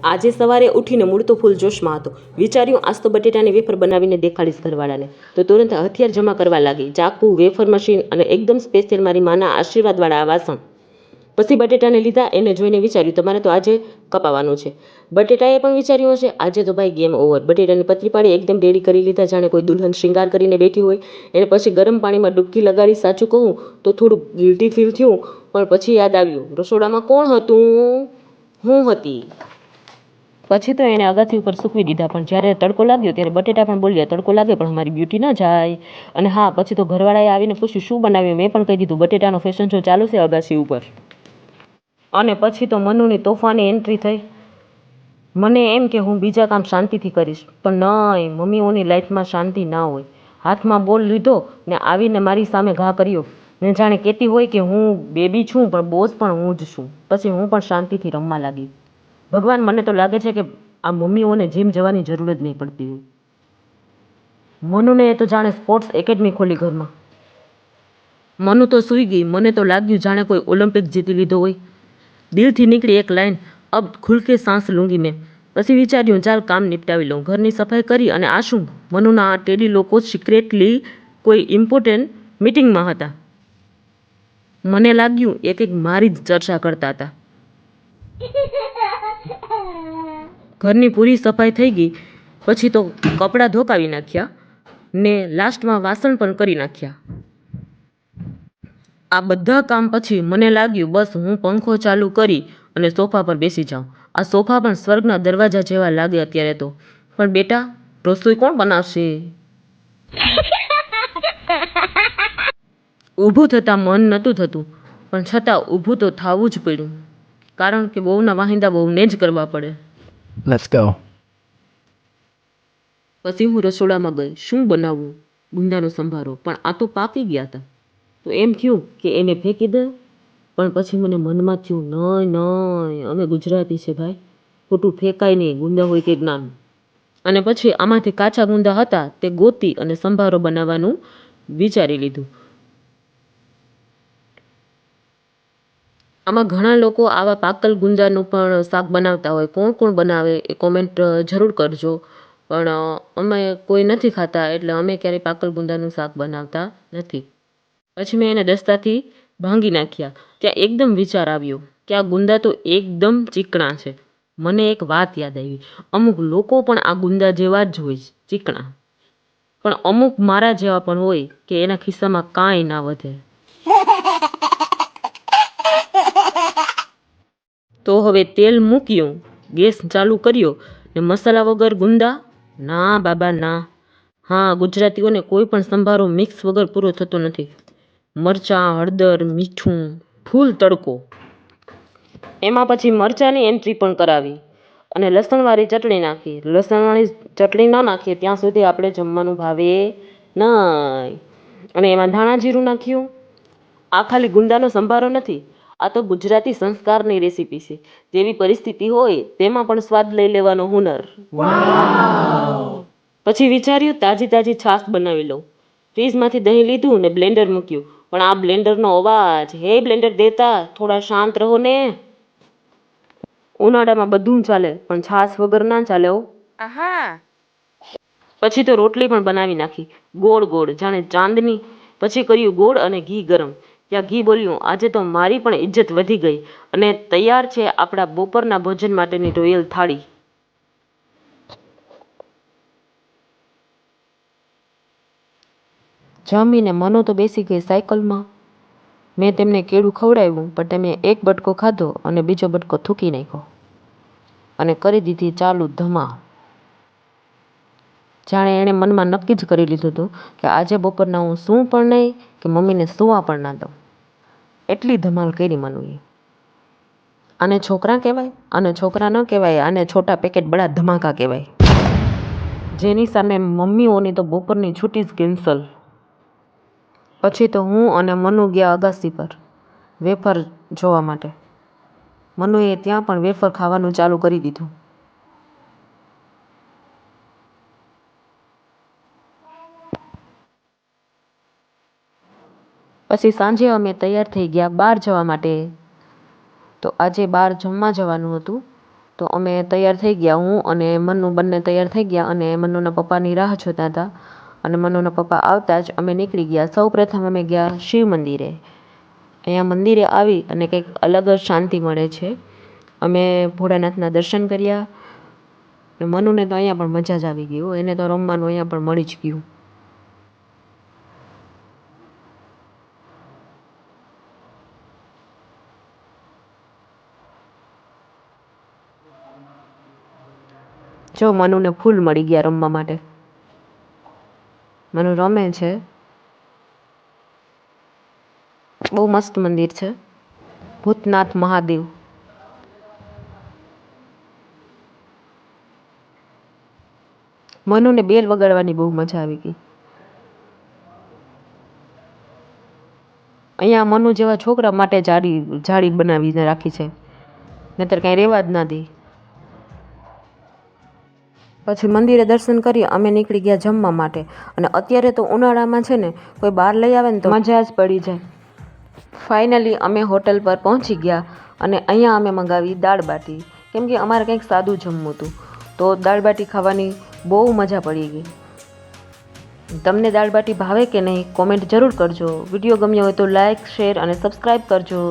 આજે સવારે ઉઠીને મૂળ તો ફૂલ જોશમાં હતો. વિચાર્યું આજ તો બટેટાની વેફર બનાવીને દેખાડીશ ઘરવાળાને. તો તુરંત હથિયાર જમા કરવા લાગી. ચાકુ, વેફર મશીન અને એકદમ સ્પેશિયલ મારી માના આશીર્વાદવાળા આ વાસણ. પછી બટેટાને લીધા. એને જોઈને વિચાર્યું તમારે તો આજે કપાવાનું છે. બટેટાએ પણ વિચાર્યું હશે આજે તો ભાઈ ગેમ ઓવર. બટેટાની પતરી પાડી એકદમ રેડી કરી લીધા જાણે કોઈ દુલ્હન શ્રૃંગાર કરીને બેઠી હોય. એને પછી ગરમ પાણીમાં ડૂબકી લગાડી. સાચું કહું તો થોડું ગિલ્ટી ફીલ થયું, પણ પછી યાદ આવ્યું રસોડામાં કોણ હતું? હું હતી. પછી તો એને અગાથી ઉપર સૂકવી દીધા. પણ જ્યારે તડકો લાગ્યો ત્યારે બટેટા પણ બોલ્યા તડકો લાગે પણ મારી બ્યુટી ન જાય. અને હા, પછી તો ઘરવાળાએ આવીને પૂછ્યું શું બનાવ્યું. મેં પણ કહી દીધું બટેટાનો ફેશન શો ચાલુ છે અગાસી ઉપર. અને પછી તો મનુની તોફાની એન્ટ્રી થઈ. મને એમ કે હું બીજા કામ શાંતિથી કરીશ, પણ નહીં, મમ્મીઓની લાઈફમાં શાંતિ ના હોય. હાથમાં બોલ લીધો ને આવીને મારી સામે ઘા કર્યો ને જાણે કહેતી હોય કે હું બેબી છું પણ બોસ પણ હું જ છું. પછી હું પણ શાંતિથી રમવા લાગી. ભગવાન, મને તો લાગે છે કે આ મમ્મીઓને જીમ જવાની જરૂર જ નહીં પડતી હોય. મનુને તો જાણે સ્પોર્ટ્સ એકેડમી ખોલી ઘરમાં. મનુ તો સૂઈ ગઈ. મને તો લાગ્યું જાણે કોઈ ઓલિમ્પિક જીતી લીધો હોય. દિલથી નીકળી એક લાઈન, અબ ખુલ કે સાંસ લૂંગી મેં. પછી વિચાર્યું ચાલ કામ નિપટાવી લઉં. ઘરની સફાઈ કરી. અને આ શું, મનુના આ ટેડી લોકો સિક્રેટલી કોઈ ઇમ્પોર્ટન્ટ મીટિંગમાં હતા. મને લાગ્યું એક મારી જ ચર્ચા કરતા હતા. ઘરની પૂરી સફાઈ થઈ ગઈ. પછી તો કપડાં ધોકાવી નાખ્યા ને લાસ્ટમાં વાસણ પણ કરી નાખ્યા. આ બધા કામ પછી મને લાગ્યું બસ હું પંખો ચાલુ કરી અને સોફા પર બેસી જાઉં. આ સોફા પણ સ્વર્ગના દરવાજા જેવા લાગે અત્યારે તો. પણ બેટા, રસોઈ કોણ બનાવશે? ઊભું થતાં મન નહોતું થતું, પણ છતાં ઊભું તો થવું જ પડ્યું. કારણ કે બહુના વાહિંદા બહુને જ કરવા પડે. Let's go. પછી હું રસોડામાં ગઈ. શું બનાવવું? ગુંદાનો સંભારો. પણ આ તો પાકી ગયા હતા. તો એમ થયું કે એને ફેંકી દે. પણ પછી મને મનમાં થયું નહીં નહીં, અમે ગુજરાતી છે ભાઈ, ખોટું ફેંકાય નહીં, ગુંદા હોય કે જ્ઞાન. અને પછી આમાંથી કાચા ગુંદા હતા તે ગોતી અને સંભારો બનાવવાનું વિચારી લીધું. આમાં ઘણા લોકો આવા પાકલ ગુંદાનું પણ શાક બનાવતા હોય. કોણ કોણ બનાવે એ કોમેન્ટ જરૂર કરજો. પણ અમે કોઈ નથી ખાતા એટલે અમે ક્યારેય પાકલ ગુંદાનું શાક બનાવતા નથી. પછી મેં એને દસ્તાથી ભાંગી નાખ્યા. ત્યાં એકદમ વિચાર આવ્યો કે આ ગુંદા તો એકદમ ચીકણા છે. મને એક વાત યાદ આવી. અમુક લોકો પણ આ ગુંદા જેવા જ હોય ચીકણા, પણ અમુક મારા જેવા પણ હોય કે એના ખિસ્સામાં કાંઈ ના વધે. તો હવે તેલ મૂક્યું, ગેસ ચાલુ કર્યો ને મસાલા વગર ગુંદા? ના બાબા ના. હા, ગુજરાતીઓને કોઈ પણ સંભારો મિક્સ વગર પૂરો થતો નથી. મરચાં, હળદર, મીઠું, ફૂલ તડકો. એમાં પછી મરચાંની એન્ટ્રી પણ કરાવી અને લસણવાળી ચટણી નાખી. લસણવાળી ચટણી ન નાખીએ ત્યાં સુધી આપણે જમવાનું ભાવે નહીં. અને એમાં ધાણા જીરું નાખ્યું. આ ખાલી ગુંદાનો સંભારો નથી, આ તો ગુજરાતી સંસ્કારની રેસીપી છે. જેવી પરિસ્થિતિ હોય તેમાં પણ સ્વાદ લઈ લેવાનો હુનર. પછી વિચાર્યું તાજી તાજી છાશ બનાવી લઉં. ફ્રીજમાંથી દહીં લીધું ને બ્લેન્ડર મૂક્યું. પણ આ બ્લેન્ડરનો અવાજ, હે બ્લેન્ડર દેતા થોડા શાંત રહો ને. ઉનાળામાં બધું ચાલે પણ છાશ વગર ના ચાલે હો. પછી તો રોટલી પણ બનાવી નાખી, ગોળ ગોળ જાણે ચાંદની. પછી કર્યું ગોળ અને ઘી ગરમ. ત્યાં ઘી બોલ્યું આજે તો મારી પણ ઇજ્જત વધી ગઈ. અને તૈયાર છે આપણા બપોરના ભોજન માટેની રોયલ થાળી. જમીને મનો તો બેસી ગઈ સાયકલમાં. મેં તેમને કેળું ખવડાવ્યું પણ તેમને એક બટકો ખાધો અને બીજો બટકો થૂકી નાખ્યો અને કરી દીધી ચાલુ ધમાલ. જાણે એણે મનમાં નક્કી જ કરી લીધું હતું કે આજે બપોરના હું સૂવું પણ નહીં કે મમ્મીને સૂવા પણ ના દઉં. એટલી ધમાલ કરી મનુએ. આને છોકરા કહેવાય? આને છોકરા ન કહેવાય, આને છોટા પેકેટ બડા ધમાકા કહેવાય. જેની સામે મમ્મીઓની તો બપોરની છૂટી જ કેન્સલ. પછી તો હું અને મનુ ગયા અગાસી પર વેફર જોવા માટે. મનુએ ત્યાં પણ વેફર ખાવાનું ચાલુ કરી દીધું. પછી સાંજે અમે તૈયાર થઈ ગયા બહાર જવા માટે. તો આજે બહાર જમવા જવાનું હતું. તો અમે તૈયાર થઈ ગયા, હું અને મનુ બંને તૈયાર થઈ ગયા અને મનુના પપ્પાની રાહ જોતા હતા. અને મનુના પપ્પા આવતા જ અમે નીકળી ગયા. સૌ પ્રથમ અમે ગયા શિવ મંદિરે. અહીંયા મંદિરે આવી અને કંઈક અલગ જ શાંતિ મળે છે. અમે ભોળાનાથના દર્શન કર્યા. મનુને તો અહીંયા પણ મજા જ આવી ગઈ, એને તો રમવાનું અહીંયા પણ મળી જ ગયું. જો મનુને ફૂલ મળી ગયા રમવા માટે, મનુ રમે છે. બહુ મસ્ત મંદિર છે, ભૂતનાથ મહાદેવ. મનુને બેલ વગાડવાની બહુ મજા આવી ગઈ. અહીંયા મનુ જેવા છોકરા માટે જાળી બનાવીને રાખી છે, નહીતર કાંઈ રહેવા જ ના દે. પછી મંદિરે દર્શન કરી અમે નીકળી ગયા જમવા માટે. અને અત્યારે તો ઉનાળામાં છે ને કોઈ બહાર લઈ આવે ને તો મજા જ પડી જાય. ફાઇનલી અમે હોટલ પર પહોંચી ગયા અને અહીંયા અમે મંગાવી દાળ બાટી, કેમ કે અમારે કંઈક સાદું જમવું હતું. તો દાળ બાટી ખાવાની બહુ મજા પડી ગઈ. તમને દાળ બાટી ભાવે કે નહીં કોમેન્ટ જરૂર કરજો. વિડીયો ગમ્યો હોય તો લાઇક, શેર અને સબસ્ક્રાઈબ કરજો.